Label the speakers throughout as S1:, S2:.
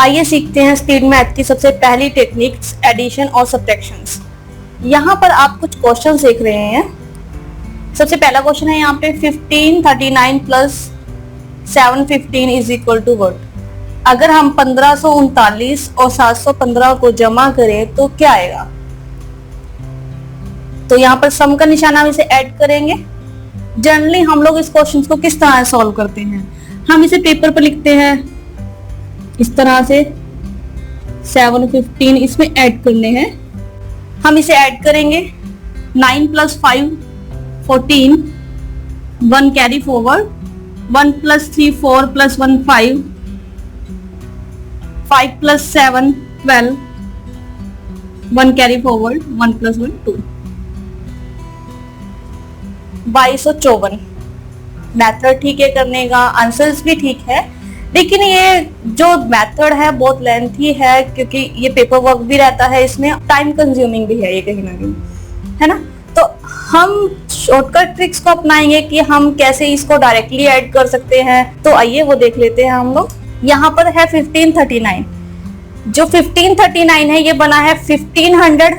S1: आइए सीखते हैं स्पीड मैथ की सबसे पहली टेक्निक्स, एडिशन और सब्ट्रैक्शंस। यहाँ पर आप कुछ क्वेश्चन देख रहे हैं। सबसे पहला क्वेश्चन है यहाँ पे 1539 plus 715 is equal to what. अगर हम 1539 और 715 को जमा करें तो क्या आएगा। तो यहाँ पर सम का निशान हम इसे ऐड करेंगे। जनरली हम लोग इस क्वेश्चन को किस तरह सॉल्व करते हैं, हम इसे पेपर पर लिखते हैं इस तरह से। 715 इसमें ऐड करने हैं, हम इसे ऐड करेंगे। 9 plus 5 14, 1 carry forward, 1 plus 3 4 plus 1 5, 5 plus 7 12, 1 carry forward, 1 plus 1 2, 2254। Method ठीक है करने का, आंसर्स भी ठीक है, लेकिन ये जो मेथड है बहुत लेंथी है क्योंकि ये पेपर वर्क भी रहता है, इसमें टाइम कंज्यूमिंग भी है ये कहीं ना कहीं, है ना। तो हम शॉर्टकट ट्रिक्स को अपनाएंगे कि हम कैसे इसको डायरेक्टली ऐड कर सकते हैं। तो आइए वो देख लेते हैं हम लोग। यहाँ पर है 1539। जो 1539 है ये बना है 1500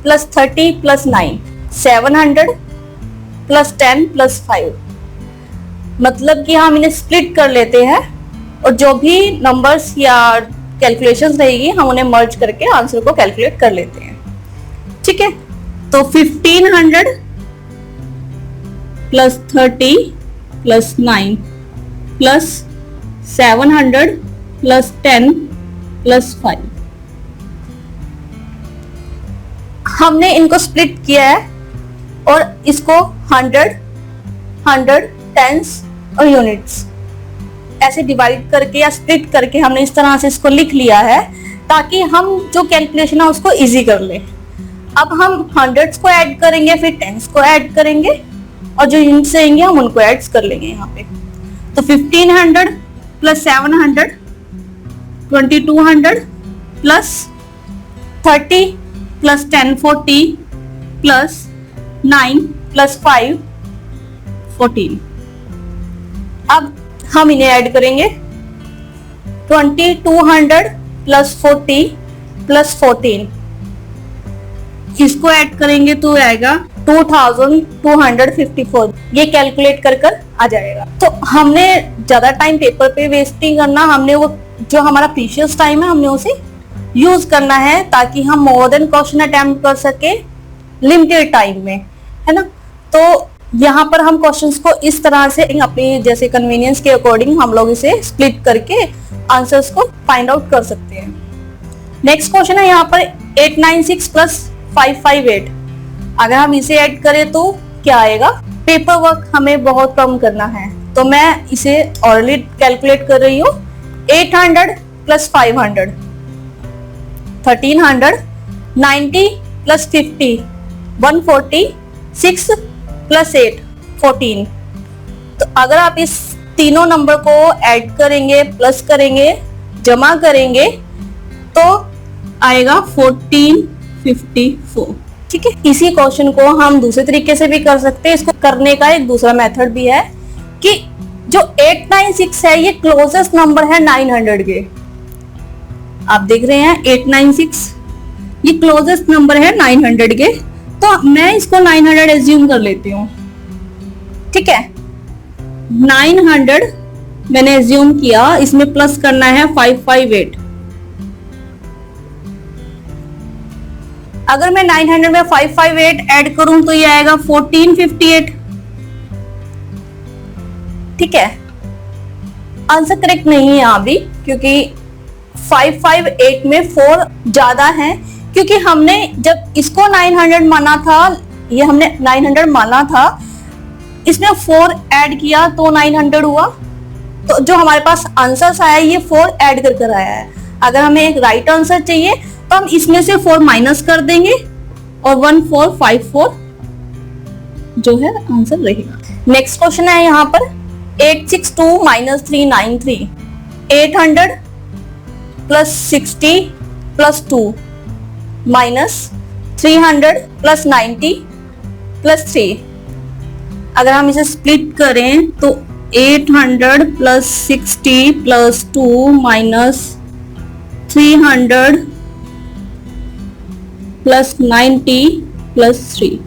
S1: प्लस 30 प्लस 9, 700 प्लस 10 प्लस 5। मतलब कि हम इन्हें स्प्लिट कर लेते हैं और जो भी नंबर्स या कैलकुलेशंस रहेगी हम उन्हें मर्ज करके आंसर को कैलकुलेट कर लेते हैं। ठीक है, तो 1500 plus 30 plus 9 plus 700 plus 10 plus 5। हमने इनको स्प्लिट किया है और इसको 100 100 टेंस और यूनिट्स ऐसे डिवाइड करके या स्प्लिट करके हमने इस तरह से इसको लिख लिया है ताकि हम जो कैलकुलेशन है उसको इजी कर ले। अब हम हंड्रेड्स को ऐड करेंगे, फिर टेंस को ऐड करेंगे और जो यूनिट्स रहेंगे हम उनको ऐड कर लेंगे यहाँ पे। तो 1500 plus 700 2200 plus 30 plus 10 40 plus 9 plus 5 14। अब हम इन्हें ऐड करेंगे। 2200 प्लस 40 प्लस 14, इसको ऐड करेंगे तो आएगा 2254। ये कैलकुलेट कर आ जाएगा। तो हमने ज्यादा टाइम पेपर पे वेस्ट नहीं करना, हमने वो जो हमारा प्रीशियस टाइम है हमने उसे यूज करना है ताकि हम मोर देन क्वेश्चन अटेम्प्ट कर सके लिमिटेड टाइम में, है ना। तो यहाँ पर हम क्वेश्चंस को इस तरह से अपनी जैसे कन्वीनियंस के अकॉर्डिंग हम लोग इसे स्प्लिट करके आंसर्स को फाइंड आउट कर सकते हैं। नेक्स्ट क्वेश्चन है यहाँ पर 896 प्लस 558। अगर हम इसे ऐड करें तो क्या आएगा। पेपर वर्क हमें बहुत कम करना है तो मैं इसे ऑलरेडी कैलकुलेट कर रही हूँ। 800 प्लस 500 1300, 90 प्लस 50 140, 6 प्लस 8 14। तो अगर आप इस तीनों नंबर को ऐड करेंगे, प्लस करेंगे, जमा करेंगे तो आएगा 1454। ठीक है, इसी क्वेश्चन को हम दूसरे तरीके से भी कर सकते हैं। इसको करने का एक दूसरा मेथड भी है कि जो 896 है ये क्लोजेस्ट नंबर है 900 के। आप देख रहे हैं 896 ये क्लोजेस्ट नंबर है 900 के, तो मैं इसको 900 एज्यूम कर लेती हूँ। ठीक है, 900 मैंने एज्यूम किया, इसमें प्लस करना है 558। अगर मैं 900 में 558 ऐड करूं तो ये आएगा 1458। ठीक है, आंसर करेक्ट नहीं है यहाँ भी क्योंकि 558 में 4 ज्यादा है, क्योंकि हमने जब इसको 900 माना था, ये हमने 900 माना था, इसमें 4 ऐड किया तो 900 हुआ। तो जो हमारे पास आंसर आया ये 4 ऐड कर आया है। अगर हमें एक राइट आंसर चाहिए तो हम इसमें से 4 माइनस कर देंगे और 1454 जो है आंसर रहेगा। नेक्स्ट क्वेश्चन है यहाँ पर 862 minus 393। 800 plus 60 plus 2 minus 300 plus 90 plus 3। अगर हम इसे स्प्लिट करें तो 800 plus 60 plus 2 minus 300 plus 90 plus 3।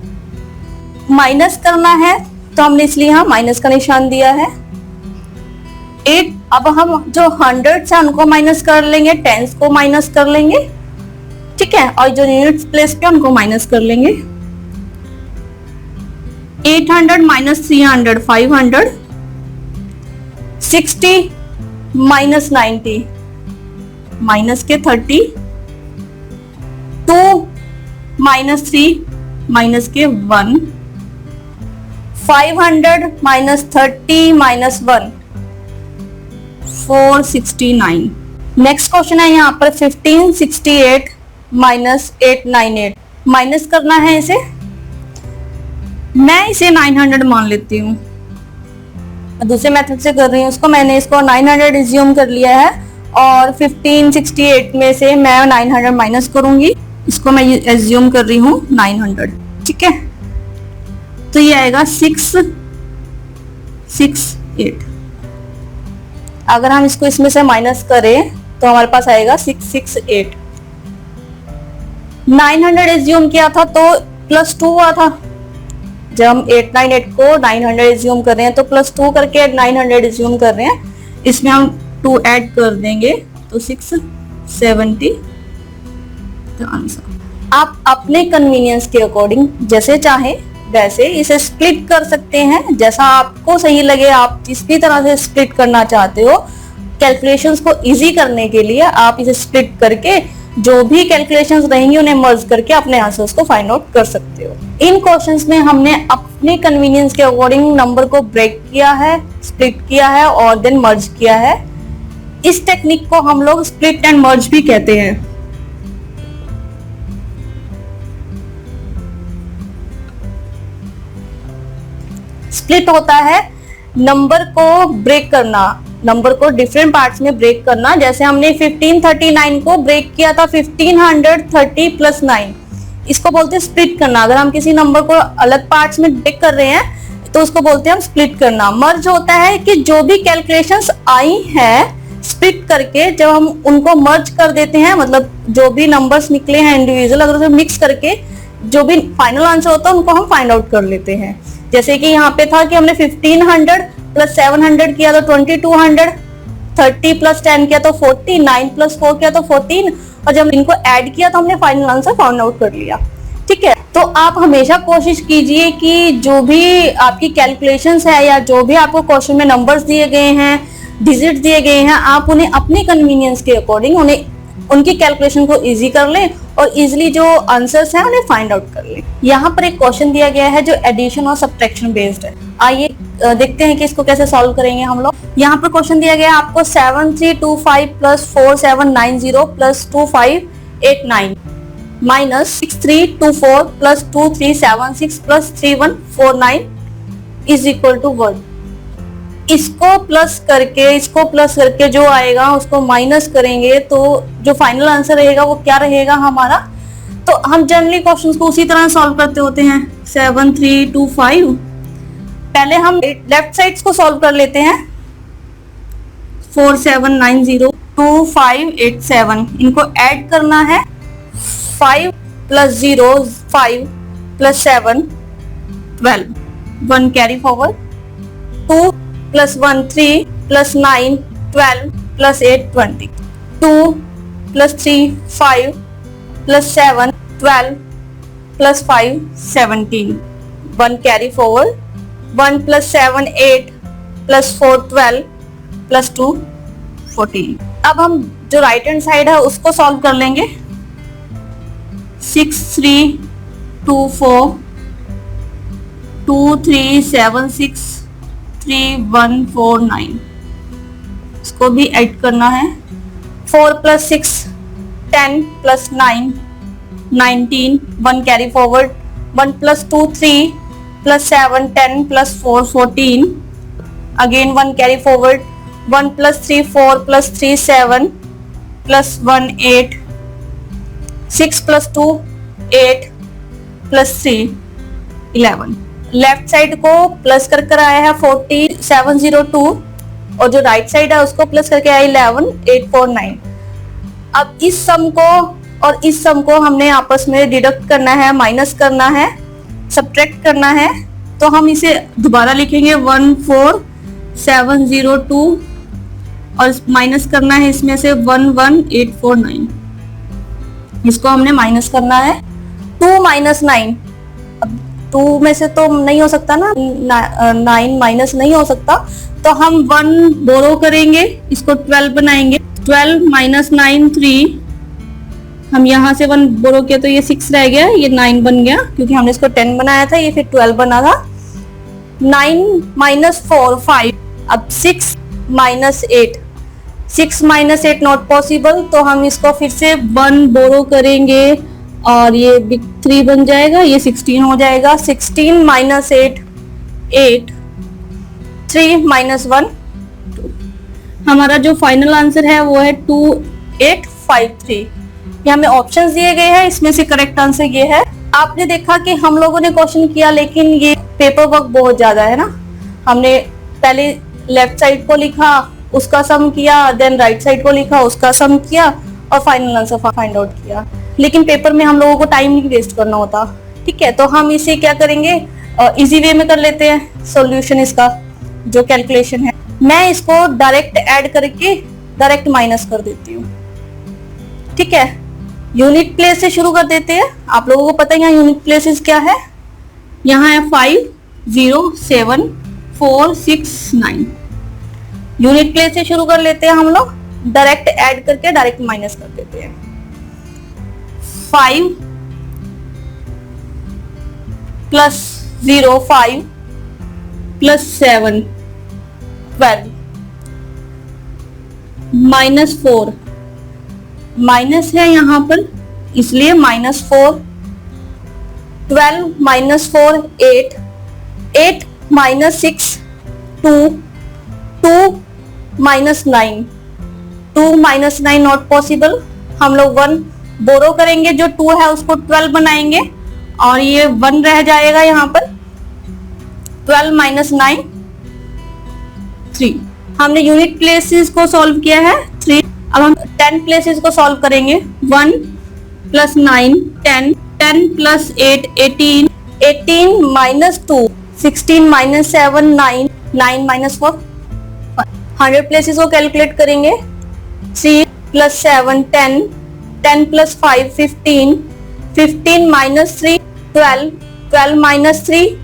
S1: Minus करना है तो हमने इसलिए यहाँ माइनस का निशान दिया है। 8, अब हम जो 100 से उनको माइनस कर लेंगे, टेंस को माइनस कर लेंगे, ठीक है, और जो यूनिट्स प्लेस पे उनको माइनस कर लेंगे। 800 माइनस 300 500, 60 माइनस 90 माइनस के 30, 2 माइनस 3 माइनस के 1, 500 माइनस 30 माइनस 1, 469। नेक्स्ट क्वेश्चन है यहाँ पर 1568 माइनस 898। माइनस करना है इसे, मैं इसे 900 मान लेती हूँ, दूसरे मेथड से कर रही हूँ उसको। मैंने इसको 900 एज्यूम कर लिया है और 1568 में से मैं 900 माइनस करूंगी, इसको मैं एज्यूम कर रही हूँ 900, ठीक है। तो ये आएगा 668। अगर हम इसको इसमें से माइनस करें तो हमारे पास आएगा 668। 900 एज्यूम किया था तो प्लस 2 हुआ था, जब हम 898 को 900 एज्यूम कर रहे हैं तो प्लस 2 करके 900 एज्यूम कर रहे हैं, इसमें हम 2 ऐड कर देंगे तो 670 तो आंसर। आप अपने कन्वीनियंस के अकॉर्डिंग जैसे चाहे वैसे इसे स्प्लिट कर सकते हैं, जैसा आपको सही लगे। आप जिस भी तरह से स्प्लिट करना चाहते हो, कैलकुलेशंस को इजी करने के लिए आप इसे स्प्लिट करके जो भी कैलकुलेशंस रहेंगी उन्हें मर्ज करके अपने आंसर्स को फाइंड आउट कर सकते हो। इन क्वेश्चंस में हमने अपने कन्वीनियंस के अकॉर्डिंग नंबर को ब्रेक किया है, स्प्लिट किया है और देन मर्ज किया है। इस टेक्निक को हम लोग स्प्लिट एंड मर्ज भी कहते हैं। स्प्लिट होता है नंबर को ब्रेक करना, नंबर को डिफरेंट पार्ट्स में ब्रेक करना। जैसे हमने 1539 को ब्रेक किया था 1530 प्लस 9, इसको बोलते हैं स्प्लिट करना। अगर हम किसी नंबर को अलग पार्ट्स में ब्रेक कर रहे हैं तो उसको बोलते हैं हम स्प्लिट करना। मर्ज होता है कि जो भी कैलकुलेशंस आई हैं स्प्लिट करके जब हम उनको मर्ज कर देते हैं, मतलब जो भी नंबर्स निकले हैं इंडिविजुअल, अगर उसे मिक्स करके जो भी फाइनल आंसर होता है उनको हम फाइंड आउट कर लेते हैं। जैसे कि यहाँ पे था कि हमने 1500 प्लस 700 किया तो 2200, 30 प्लस 10 किया तो 40, 9 प्लस 4 किया तो 14, और जब इनको ऐड किया तो हमने फाइनल आंसर फाइंड आउट कर लिया, ठीक है। तो आप हमेशा कोशिश कीजिए कि जो भी आपकी कैलकुलेशंस है या जो भी आपको क्वेश्चन में नंबर्स दिए गए हैं, डिजिट दिए गए हैं, आप उन्हें अपने कन्वीनियंस के अकॉर्डिंग उनकी कैलकुलेशन को इजी कर लें और इजीली जो आंसर्स हैं उन्हें फाइंड आउट कर लें। यहाँ पर एक क्वेश्चन दिया गया है जो एडिशन और सब्ट्रैक्शन बेस्ड है। आइए देखते हैं कि इसको कैसे सॉल्व करेंगे हम लोग। यहाँ पर क्वेश्चन दिया गया है आपको 7325 plus 4790 plus 2589 minus 6324 plus 2376 plus 3149 is equal to 1। इसको प्लस करके जो आएगा उसको माइनस करेंगे तो जो फाइनल आंसर रहेगा वो क्या रहेगा हमारा। तो हम जनरली क्वेश्चंस को उसी तरह सॉल्व करते होते हैं। 7325, पहले हम लेफ्ट साइड्स को सॉल्व कर लेते हैं। 4790 2587, इनको ऐड करना है। 5 plus 0 5 plus 7 12, 1 carry forward. 2 plus 1 3 plus 9 12 plus 8 20, 2 plus 3 5 plus 7 12 plus 5 17, 1 carry forward. 1 plus 7 8 plus 4 12 plus 2 14। अब हम जो राइट हैंड साइड है उसको सॉल्व कर लेंगे। 6 3 2 4 2 3 7 6 3 1 4 9, इसको भी ऐड करना है। 4 plus 6 10 plus 9 19, 1 carry forward. 1 plus 2 3 plus 7 10 plus 4 14, again 1 carry forward. 1 plus 3 4 plus 3 7 plus 1 8, 6 plus 2 8 plus 3 11। Left side को प्लस कर आया है 4702 और जो राइट साइड है उसको प्लस करके आया 11 849। अब इस सम को और इस सम को हमने आपस में डिडक्ट करना है, माइनस करना है, सब्ट्रैक्ट करना है। तो हम इसे दोबारा लिखेंगे 14702 और माइनस करना है इसमें से 11849। इसको हमने माइनस करना है 2 माइनस 9। अब 2 में से तो नहीं हो सकता ना, 9 माइनस नहीं हो सकता, तो हम 1 बोरो करेंगे, इसको 12 बनाएंगे। 12 माइनस 9 3, हम यहाँ से 1 बोरो किया तो ये 6 रह गया, ये 9 बन गया क्योंकि हमने इसको 10 बनाया था, ये फिर 12 बना था। 9 माइनस 4 5, अब 6 माइनस 8, 6 माइनस 8 नॉट पॉसिबल, तो हम इसको फिर से 1 बोरो करेंगे और ये बिग 3 बन जाएगा, ये 16 हो जाएगा। 16 माइनस 8 8, 3 माइनस 1 2। हमारा जो फाइनल आंसर है वो है 2853। ये हमें ऑप्शंस दिए गए हैं, इसमें से करेक्ट आंसर ये है। आपने देखा कि हम लोगों ने क्वेश्चन किया लेकिन ये पेपर वर्क बहुत ज्यादा है ना। हमने पहले लेफ्ट साइड को लिखा, उसका सम किया, देन राइट साइड को लिखा, उसका सम किया और फाइनल आंसर फाइंड आउट किया। लेकिन पेपर में हम लोगों को टाइम नहीं वेस्ट करना होता, ठीक है। तो हम इसे क्या करेंगे, इजी वे में कर लेते हैं सॉल्यूशन इसका, जो कैलकुलेशन है। मैं इसको डायरेक्ट ऐड करके डायरेक्ट माइनस कर देती हूँ, ठीक है। यूनिट प्लेस से शुरू कर देते हैं। आप लोगों को पता है यहाँ यूनिट प्लेसेस क्या है, यहाँ है 5 0 7 4 6 9। यूनिट प्लेस से शुरू कर लेते हैं हम लोग, डायरेक्ट ऐड करके डायरेक्ट माइनस कर देते हैं। 5 प्लस 0 5 प्लस 7 12 माइनस 4, माइनस है यहाँ पर इसलिए minus 4, 12 minus 4 8, 8 minus 6 2, 2 minus 9, 2 minus 9 not possible. हम लोग 1 बोरो करेंगे, जो 2 है उसको 12 बनाएंगे और ये 1 रह जाएगा यहाँ पर। 12 माइनस 9 3। हमने यूनिट प्लेसेस को सॉल्व किया है 3। अब हम 10 प्लेसेस को सॉल्व करेंगे। 1 plus 9 10, 10 plus 8 18, 18 minus 2 16 minus 7 9, 9 minus 4। 100 places को कैलकुलेट करेंगे। 3 plus 7 10, 10 plus 5 15, 15 minus 3 12, 12 minus 3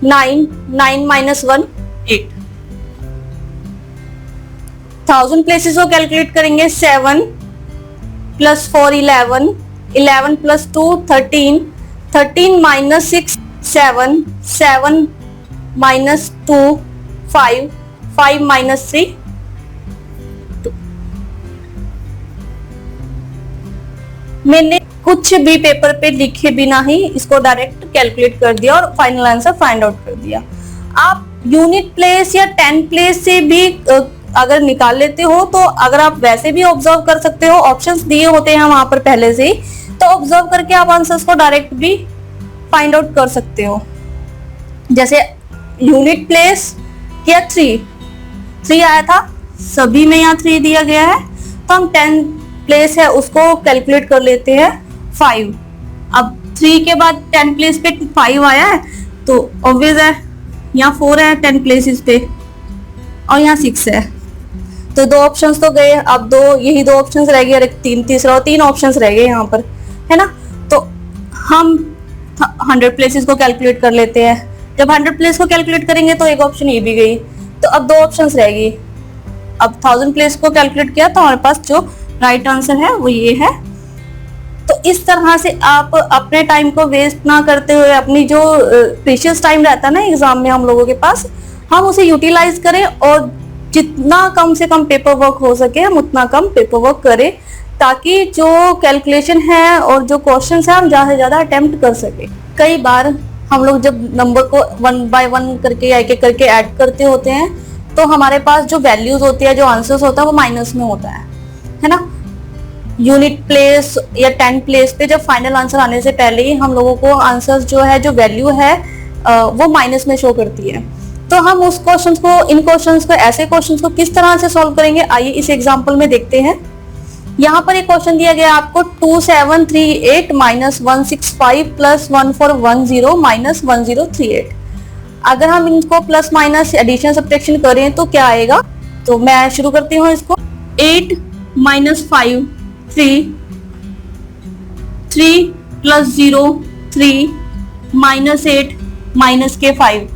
S1: 9, 9 minus 1 8। 1000 places को कैलकुलेट करेंगे। 7 plus 4 11, 11 plus 2 13, 13 minus 6 7, 7 minus 2 5, 5 minus 3 2। मैंने कुछ भी पेपर पे लिखे बिना ही इसको डायरेक्ट कैलकुलेट कर दिया और फाइनल आंसर फाइंड आउट कर दिया। आप यूनिट प्लेस या 10 प्लेस से भी अगर निकाल लेते हो तो अगर आप वैसे भी ऑब्जर्व कर सकते हो, ऑप्शंस दिए होते हैं वहां पर पहले से ही, तो ऑब्जर्व करके आप आंसर्स को डायरेक्ट भी फाइंड आउट कर सकते हो। जैसे यूनिट प्लेस या 3 आया था, सभी में यहाँ 3 दिया गया है, तो हम 10 प्लेस है उसको कैलकुलेट कर लेते हैं 5। अब 3 के बाद 10 प्लेस पे 5 आया है तो ऑब्वियस है यहाँ 4 है 10 प्लेसेस पे और यहाँ 6 है, तो 2 ऑप्शंस तो गए। अब यही 2 ऑप्शंस रह गए, 3 ऑप्शंस रह गए यहाँ पर, है ना। तो हम 100 प्लेसेस को कैलकुलेट कर लेते हैं। जब 100 प्लेस को कैलकुलेट करेंगे तो एक ऑप्शन ये भी गई, तो अब 2 ऑप्शंस रह गई। अब 1000 प्लेस को कैलकुलेट किया तो हमारे पास जो राइट आंसर है वो ये है। तो इस तरह से आप अपने टाइम को वेस्ट ना करते हुए, अपनी जो प्रीशियस टाइम रहता है ना एग्जाम में हम लोगों के पास, हम उसे यूटिलाइज करें और जितना कम से कम पेपर वर्क हो सके हम उतना कम पेपर वर्क करें, ताकि जो कैलकुलेशन है और जो क्वेश्चन है हम ज्यादा से ज्यादा अटेम्प्ट कर सके। कई बार हम लोग जब नंबर को 1 बाय 1 करके या एक करके ऐड करते होते हैं तो हमारे पास जो वैल्यूज होती है, जो आंसर्स होता है वो माइनस में होता है ना। यूनिट प्लेस या 10 प्लेस पे जब फाइनल आंसर आने से पहले ही हम लोगों को आंसर्स जो है, जो वैल्यू है वो माइनस में शो करती है। तो हम उस क्वेश्चंस को, इन क्वेश्चंस को, ऐसे क्वेश्चंस को किस तरह से सॉल्व करेंगे, आइए इस एग्जांपल में देखते हैं। यहाँ पर एक क्वेश्चन दिया गया आपको 2738 माइनस 165 प्लस 1410 माइनस 1038। अगर हम इनको प्लस माइनस एडिशन सब्ट्रैक्शन करें तो क्या आएगा? तो मैं शुरू करती हूँ इसको। 8 माइनस 5 3, 3 प्लस 0 3 माइनस 8 माइनस के 5।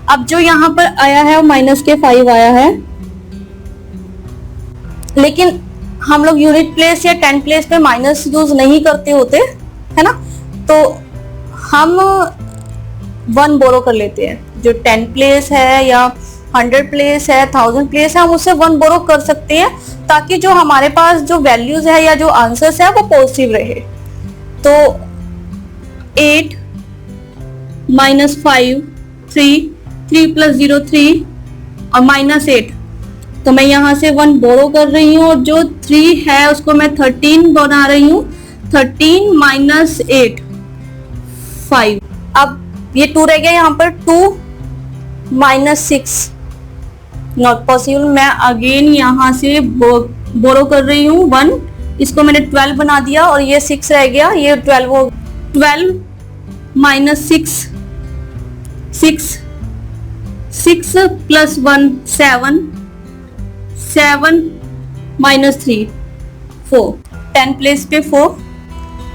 S1: अब जो यहाँ पर आया है वो माइनस के 5 आया है, लेकिन हम लोग यूनिट प्लेस या 10 प्लेस पे माइनस यूज नहीं करते होते है ना, तो हम 1 बोरो कर लेते हैं। जो 10 प्लेस है या 100 प्लेस है, 1000 प्लेस है, हम उससे 1 बोरो कर सकते हैं ताकि जो हमारे पास जो वैल्यूज है या जो आंसर्स है वो पॉजिटिव रहे। तो 8 माइनस 5 3, 3 प्लस 0 3 और माइनस 8, तो मैं यहाँ से 1 बोरो कर रही हूँ और जो 3 है उसको मैं 13 बना रही हूँ। 13 माइनस 8 5। अब ये 2 रह गया यहाँ पर। 2 माइनस 6 नॉट पॉसिबल। मैं अगेन यहाँ से बोरो कर रही हूँ 1, इसको मैंने 12 बना दिया और ये 6 रह गया, ये 12 हो। 12 माइनस 6 6 प्लस 1 7 7 माइनस 3 4। 10 प्लेस पे 4,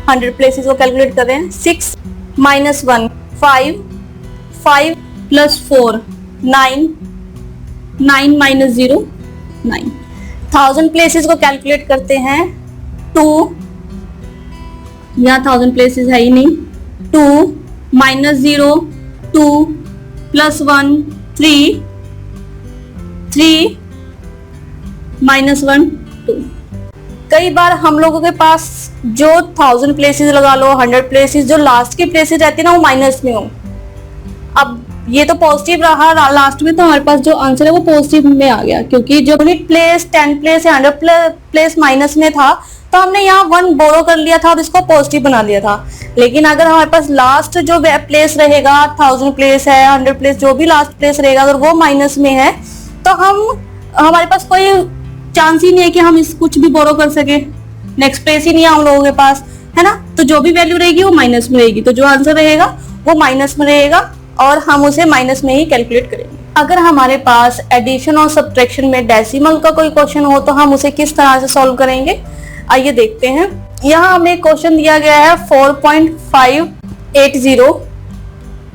S1: 100 प्लेसेस को कैलकुलेट कर रहे हैं। 6 माइनस 1 5 5 प्लस 4 9 9 माइनस 0 9। 1000 प्लेसेस को कैलकुलेट करते हैं। 2, यहाँ 1000 प्लेसेस है ही नहीं। 2 माइनस 0 2 प्लस 1 3 3 माइनस 1 2। कई बार हम लोगों के पास जो 1000 प्लेसेस लगा लो, 100 प्लेसेस, जो लास्ट की प्लेसेस रहती है ना वो माइनस में हो। अब ये तो पॉजिटिव रहा लास्ट में, तो हमारे पास जो आंसर है वो पॉजिटिव में आ गया, क्योंकि जो यूनिट प्लेस 10 प्लेस या 100 प्लेस माइनस में था तो हमने यहाँ 1 बोरो कर लिया था और इसको पॉजिटिव बना लिया था। लेकिन अगर हमारे पास लास्ट जो प्लेस रहेगा, 1000 प्लेस है, 100 प्लेस, जो भी लास्ट प्लेस रहेगा, अगर वो माइनस में है तो हमारे पास कोई चांस ही नहीं है कि हम इस कुछ भी बोरो कर सके। नेक्स्ट प्लेस ही नहीं है हम लोगों के पास, है ना। तो जो भी वैल्यू रहेगी वो माइनस में रहेगी, तो जो आंसर रहेगा वो माइनस में रहेगा और हम उसे माइनस में ही कैलकुलेट करेंगे। अगर हमारे पास एडिशन और सब्ट्रैक्शन में डेसिमल का कोई क्वेश्चन हो तो हम उसे किस तरह से सॉल्व करेंगे, आइए देखते हैं। यहाँ हमें क्वेश्चन दिया गया है 4.580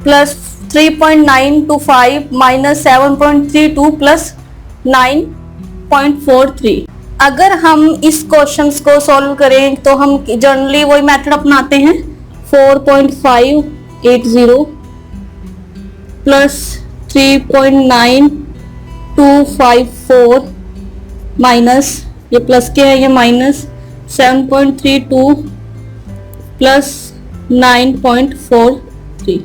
S1: प्लस 3.925 माइनस 7.32 प्लस 9.43। अगर हम इस क्वेश्चंस को सॉल्व करें तो हम जनरली वही मेथड अपनाते हैं। 4.580 प्लस 3.9254 माइनस, ये प्लस के है, ये माइनस 7.32 प्लस 9.43।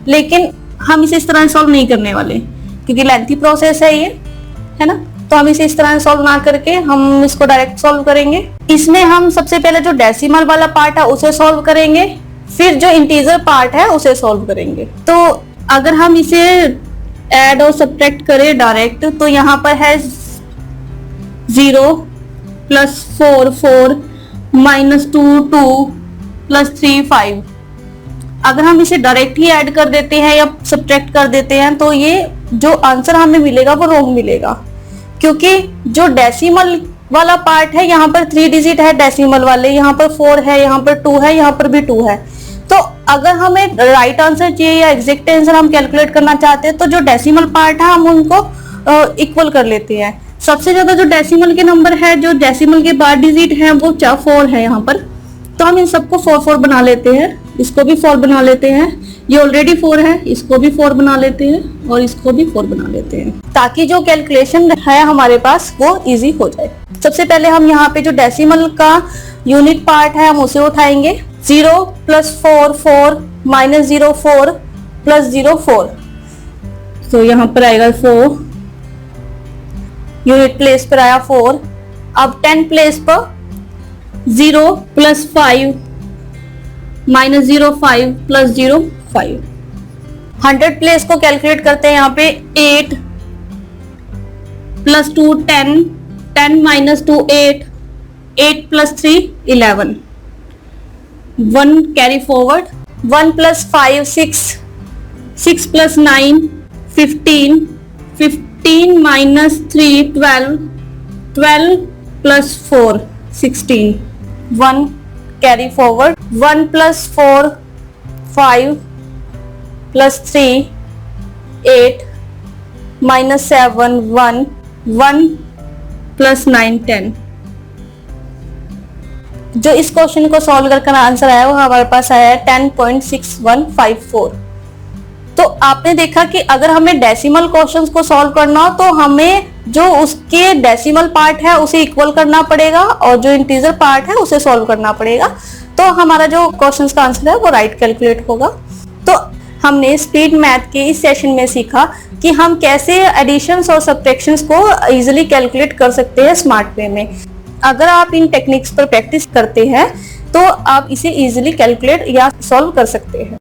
S1: लेकिन हम इसे इस तरह सॉल्व नहीं करने वाले क्योंकि लेंथी प्रोसेस है ये, है ना। तो हम इसे इस तरह सॉल्व ना करके हम इसको डायरेक्ट सॉल्व करेंगे। इसमें हम सबसे पहले जो डेसिमल वाला पार्ट है उसे सॉल्व करेंगे, फिर जो इंटीजर पार्ट है उसे सॉल्व करेंगे। तो अगर हम इसे ऐड और सब्ट्रैक्ट करें डायरेक्ट तो यहाँ पर है 0 प्लस 4 4 माइनस 2 2 प्लस 3 5। अगर हम इसे डायरेक्ट ही ऐड कर देते हैं या सब्ट्रैक्ट कर देते हैं तो ये जो आंसर हमें मिलेगा वो रॉन्ग मिलेगा, क्योंकि जो डेसिमल वाला पार्ट है यहाँ पर 3 डिजिट है डेसिमल वाले, यहाँ पर 4 है, यहाँ पर 2 है, यहाँ पर भी 2 है। तो अगर हमें राइट आंसर चाहिए या एग्जैक्ट आंसर हम कैलकुलेट करना चाहते हैं तो जो डेसिमल पार्ट है हम उनको इक्वल कर लेते हैं। सबसे ज्यादा जो डेसिमल के नंबर है, जो डेसिमल के बाद डिजिट है वो 4 है यहाँ पर, तो हम इन सबको 4 4 बना लेते हैं। इसको भी 4 बना लेते हैं, ये ऑलरेडी 4 है, इसको भी 4 बना लेते हैं और इसको भी 4 बना लेते हैं, ताकि जो कैलकुलेशन है हमारे पास वो इजी हो जाए। सबसे पहले हम यहाँ पे जो डेसिमल का यूनिट पार्ट है हम उसे उठाएंगे। 0 प्लस 4 4 माइनस 0 4 प्लस 0 4, तो यहाँ पर आएगा 4, यूनिट प्लेस पर आया 4। अब 10 प्लेस पर 0 प्लस 5 माइनस 0 5 प्लस 0 5। 100 प्लेस को कैलकुलेट करते हैं यहाँ पे 8 plus 2 10 10 minus 2 8 8 plus 3 11, 1 carry forward, 1 plus 5 6, 6 plus 9 15, 15 minus 3 12, 12 plus 4 16, 1 carry forward, 1 plus 4 5 plus 3 8, minus 7 1, 1 plus 9 10। जो इस क्वेश्चन को सॉल्व कर आंसर आया वो हमारे पास आया है 10.6154। तो आपने देखा कि अगर हमें डेसिमल क्वेश्चंस को सॉल्व करना हो तो हमें जो उसके डेसिमल पार्ट है उसे इक्वल करना पड़ेगा और जो इंटीजर पार्ट है उसे सॉल्व करना पड़ेगा, तो हमारा जो क्वेश्चंस का आंसर है वो राइट कैलकुलेट होगा। तो हमने स्पीड मैथ के इस सेशन में सीखा कि हम कैसे एडिशंस और सब्ट्रैक्शंस को इजीली कैलकुलेट कर सकते हैं स्मार्ट वे में। अगर आप इन टेक्निक्स पर प्रैक्टिस करते हैं तो आप इसे इजीली कैलकुलेट या सॉल्व कर सकते हैं।